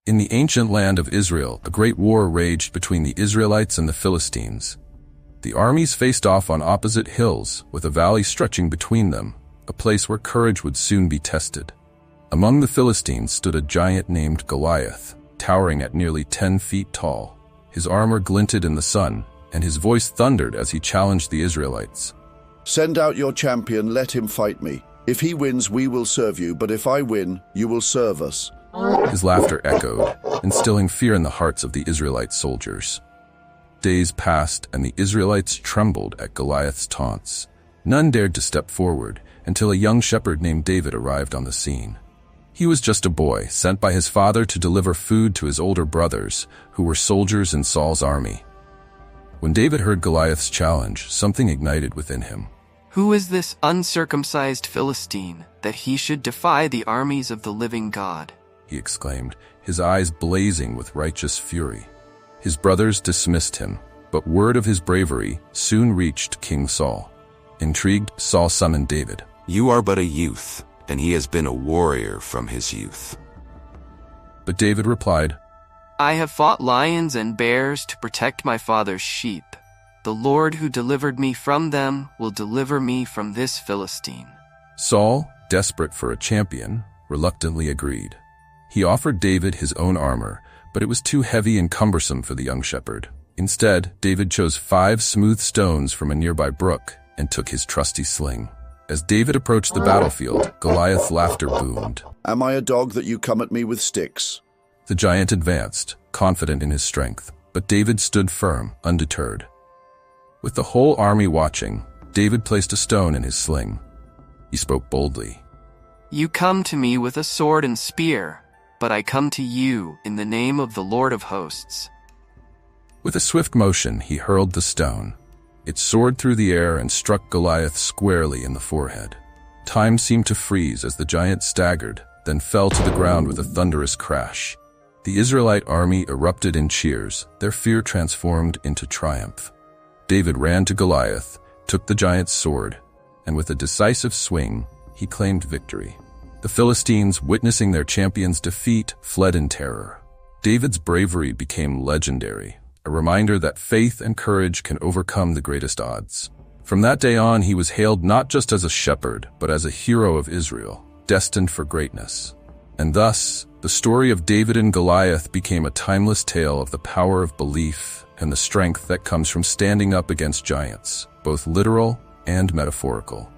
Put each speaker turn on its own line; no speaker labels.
In the ancient land of Israel, a great war raged between the Israelites and the Philistines. The armies faced off on opposite hills, with a valley stretching between them, a place where courage would soon be tested. Among the Philistines stood a giant named Goliath, towering at nearly 10 feet tall. His armor glinted in the sun, and his voice thundered as he challenged the Israelites.
"Send out your champion, let him fight me. If he wins, we will serve you, but if I win, you will serve us."
His laughter echoed, instilling fear in the hearts of the Israelite soldiers. Days passed, and the Israelites trembled at Goliath's taunts. None dared to step forward until a young shepherd named David arrived on the scene. He was just a boy, sent by his father to deliver food to his older brothers, who were soldiers in Saul's army. When David heard Goliath's challenge, something ignited within him.
"Who is this uncircumcised Philistine, that he should defy the armies of the living God?"
he exclaimed, his eyes blazing with righteous fury. His brothers dismissed him, but word of his bravery soon reached King Saul. Intrigued, Saul summoned David.
"You are but a youth, and he has been a warrior from his youth."
But David replied,
"I have fought lions and bears to protect my father's sheep. The Lord who delivered me from them will deliver me from this Philistine."
Saul, desperate for a champion, reluctantly agreed. He offered David his own armor, but it was too heavy and cumbersome for the young shepherd. Instead, David chose 5 smooth stones from a nearby brook and took his trusty sling. As David approached the battlefield, Goliath's laughter boomed.
"Am I a dog that you come at me with sticks?"
The giant advanced, confident in his strength, but David stood firm, undeterred. With the whole army watching, David placed a stone in his sling. He spoke boldly.
"You come to me with a sword and spear, but I come to you in the name of the Lord of hosts."
With a swift motion, he hurled the stone. It soared through the air and struck Goliath squarely in the forehead. Time seemed to freeze as the giant staggered, then fell to the ground with a thunderous crash. The Israelite army erupted in cheers, their fear transformed into triumph. David ran to Goliath, took the giant's sword, and with a decisive swing, he claimed victory. The Philistines, witnessing their champion's defeat, fled in terror. David's bravery became legendary, a reminder that faith and courage can overcome the greatest odds. From that day on, he was hailed not just as a shepherd, but as a hero of Israel, destined for greatness. And thus, the story of David and Goliath became a timeless tale of the power of belief and the strength that comes from standing up against giants, both literal and metaphorical.